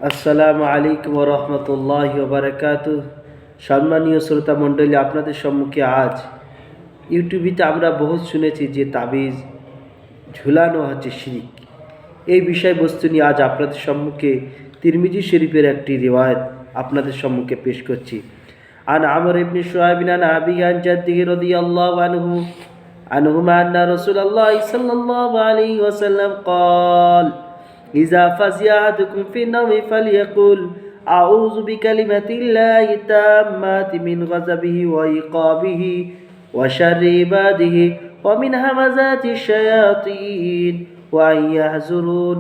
আসসালামু আলাইকুম রহমতুল্লাহি বারাকাতুহ। সম্মানীয় শ্রোতা মণ্ডলী, আপনাদের সম্মুখে আজ ইউটিউবিতে আমরা বহুত শুনেছি যে তাবিজ ঝুলানো হচ্ছে শিরিক। এই বিষয়বস্তু নিয়ে আজ আপনাদের সম্মুখে তিরমিজি শরীফের একটি রিওয়ায়াত আপনাদের সম্মুখে পেশ করছি। আন আমর ইবনে শুআয়ব আন আবি আন জাদ্দিহি রাদিয়াল্লাহু আনহুমা আন্না রাসূলুল্লাহ সাল্লাল্লাহু আলাইহি ওয়াসাল্লাম قال إذا فزع أحدكم في النوم فليقل أعوذ بكلمة الله التامات من غضبه وعقابه وشر عباده ومن همزات الشياطين وأن يحضرون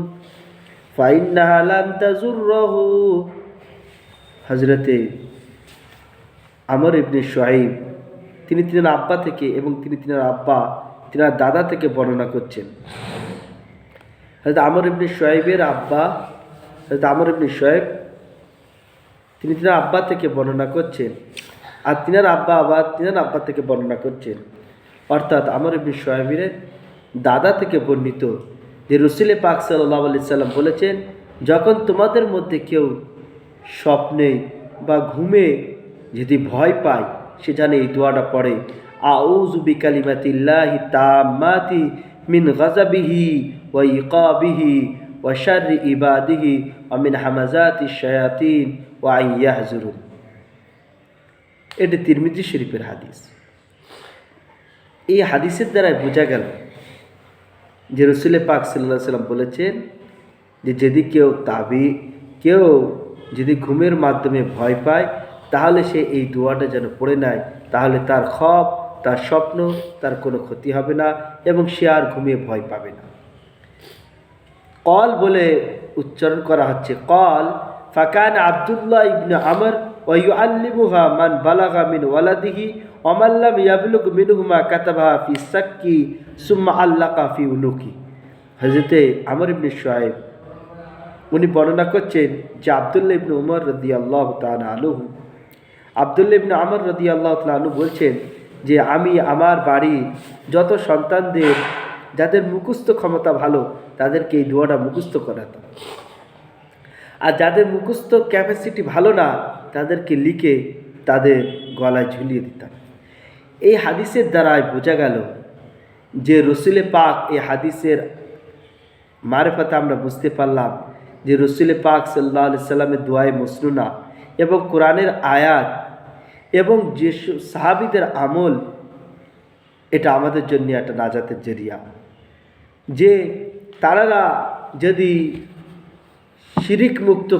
فإنها لن تضره। হযরতে আমর ইবনে শুআয়ব তিনি তিনার আব্বা থেকে এবং তিনার দাদা থেকে বর্ণনা করছেন। হযরত আমর ইবনে শুআয়বের আব্বা হযরত আমর ইবনে শুআয়ব তিনি তিনার আব্বা থেকে বর্ণনা করছেন, আর তিনার আব্বা আবার তিনার আব্বা থেকে বর্ণনা করছেন। অর্থাৎ আমর ইবনে শুআয়বের দাদা থেকে বর্ণিত যে রাসূল পাক সাল্লাল্লাহু আলাইহি সাল্লাম বলেছেন, যখন তোমাদের মধ্যে কেউ স্বপ্নে বা ঘুমে যদি ভয় পায় সে জানে এই দোয়াটা পড়ে, আউযু বিকালিমাতিল্লাহি তাম্মাতি মিন গাযাবিহি ওয়া ইকাবিহি ওয়া শাররি ইবাদিহি ওয়া মিন হামাযাতি শায়াতিন ওয়া আন ইয়াহযুরুন। এটি তিরমিজি শরীফের হাদিস। এই হাদিসের দ্বারাই বোঝা গেল যে রাসূল পাক সাল্লাল্লাহু আলাইহি সাল্লাম বলেছেন যে কেউ যদি ঘুমের মাধ্যমে ভয় পায় তাহলে সে এই দোয়াটা যেন পড়ে নেয়, তাহলে তার খব, তার স্বপ্ন, তার কোনো ক্ষতি হবে না এবং সে আর ঘুমিয়ে ভয় পাবে না। কল বলে উচ্চারণ করা হচ্ছে, কল ফাকান আব্দুল্লাহ ইবনে আমর ওয়া ইউআল্লিমুহা মান বালাগা মিন ওয়ালাদিহি ওয়া মান লাম ইয়াবলুগ মিনহুমা কাতাবাহা ফি সাক্কি সুম্মা আল্লাকা ফি উনুকি। হযরতে আমর ইবনে শুআয়ব উনি বর্ণনা করছেন যে আব্দুল্লাহ ইবনে আমর রাদিয়াল্লাহু তাআলা আনহু বলছেন যে আমি আমার বাড়ির যত সন্তানদের যাদের মুখস্থ ক্ষমতা ভালো তাদেরকে এই দোয়াটা মুখস্থ করাতাম, আর যাদের মুখস্থ ক্যাপাসিটি ভালো না তাদেরকে লিখে তাদের গলায় ঝুলিয়ে দিতাম। এই হাদিসের দ্বারাই বোঝা গেল যে রাসূল পাক এই হাদিসের মারফতে আমরা বুঝতে পারলাম যে রাসূল পাক সাল্লাল্লাহু আলাইহি সাল্লামের দোয়ায়ে মসনুনা এবং কোরআনের আয়াত এবং যে সাহাবীদের আমল, এটা আমাদের জন্য একটা নাজাতের জরিয়া। যে তারা যদি শিরিক মুক্ত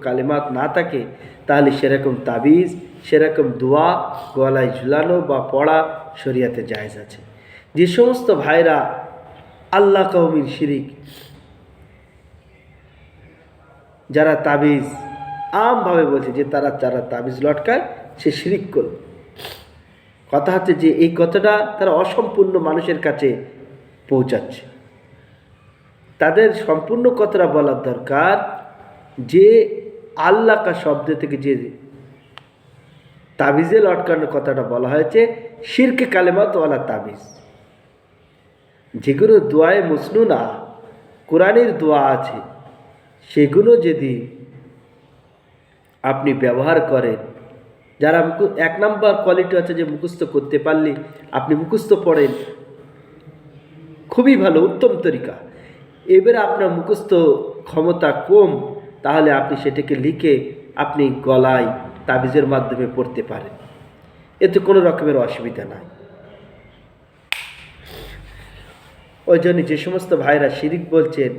কালেমাত না থাকে তাহলে সেরকম তাবিজ, সেরকম দোয়া গলায় ঝুলানো বা পড়া শরিয়াতে জায়েজ আছে। যে সমস্ত ভাইরা আল্লাহ কওমির শিরিক, যারা তাবিজ আমভাবে বলছে যে যারা তাবিজ লটকায় সে শিরিক করবে, কথা হচ্ছে যে এই কথাটা তারা অসম্পূর্ণ মানুষের কাছে পৌঁছাচ্ছে। তাদের সম্পূর্ণ কথাটা বলার দরকার যে আল্লাহ কা শব্দ থেকে যে তাবিজে লটকানোর কথাটা বলা হয়েছে শিরকে কালেমাত ওয়ালা তাবিজ। যেগুলো দোয়ায়ে মসনুনা কোরআনের দোয়া আছে সেগুলো যদি আপনি ব্যবহার করেন, যারা এক নাম্বার কোয়ালিটি আছে যে মুখস্থ করতে পারলে আপনি মুখস্থ পড়েন, খুবই ভালো, উত্তম তরিকা। এবারে আপনার মুখস্থ ক্ষমতা কম, তাহলে আপনি সেটাকে লিখে আপনি গলায় তাবিজের মাধ্যমে পড়তে পারেন, এতে কোনো রকমের অসুবিধা নাই। ওই জন্য যে সমস্ত ভাইরা শিরিক বলছেন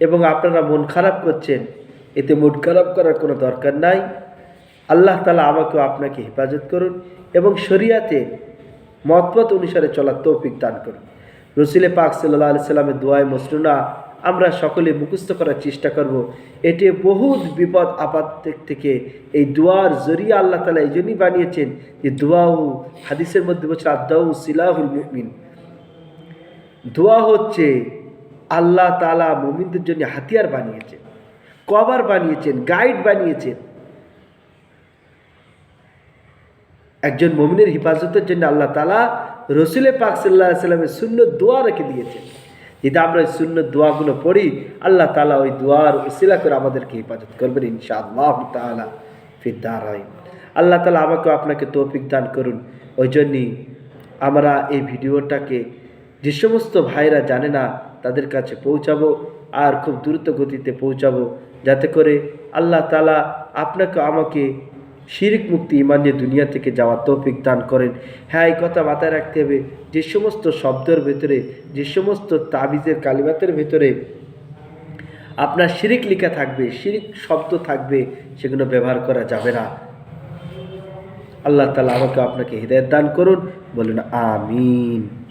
এবং আপনারা মন খারাপ করছেন, এতে মন খারাপ করার কোনো দরকার নাই। আল্লাহ তাআলা আমাকেও আপনাকে হেফাজত করুন এবং শরিয়াতের মতপথ অনুসারে চলার তৌফিক দান করুন। রাসূল পাক সাল্লাল্লাহু আলাইহি সাল্লামের দোয়ায়ে মসনুনা আমরা সকলে মুখস্থ করার চেষ্টা করব। এটি বহুত বিপদ আপদ থেকে এই দোয়ার জরিয়া আল্লাহ তাআলা এই জন্যই বানিয়েছেন যে দোয়াও, হাদিসের মধ্যে বলছে আদ-দুআউ সিলাহুল মুমিন, দোয়া হচ্ছে আল্লাহ তাআলা মুমিনদের জন্য হাতিয়ার বানিয়েছেন, কভার বানিয়েছেন, গাইড বানিয়েছেন। একজন মুমিনের হেফাজতের জন্য আল্লাহ তাআলা রাসূল পাক সাল্লাল্লাহু আলাইহি সাল্লামের সুন্নত দোয়া রেখে দিয়েছেন। যদি আমরা ওই সুন্নত দোয়াগুলো পড়ি, আল্লাহ তাআলা ওই দোয়ার উসিলা করে আমাদেরকে হেফাজত করবেন ইনশাআল্লাহ তাআলা ফিদ দারাইন। আল্লাহ তাআলা আমাকে আপনাকে তৌফিক দান করুন। ওই জন্যই আমরা এই ভিডিওটাকে যে সমস্ত ভাইরা জানে না তাদের কাছে পৌঁছাবো, আর খুব দ্রুত গতিতে পৌঁছাবো, যাতে করে আল্লাহ তাআলা আপনাকে আমাকে শিরক মুক্তি ঈমান নিয়ে দুনিয়া থেকে যাওয়ার তৌফিক দান করেন। হ্যাঁ, এই কথা মাথায় রাখতে হবে, যে সমস্ত শব্দের ভেতরে, যে সমস্ত তাবিজের কালিমাতের ভেতরে আপনার শিরিক লেখা থাকবে, শিরিক শব্দ থাকবে, সেগুলো ব্যবহার করা যাবে না। আল্লাহ তাআলা আমাকে আপনাকে হিদায়াত দান করুন, বলুন আমিন।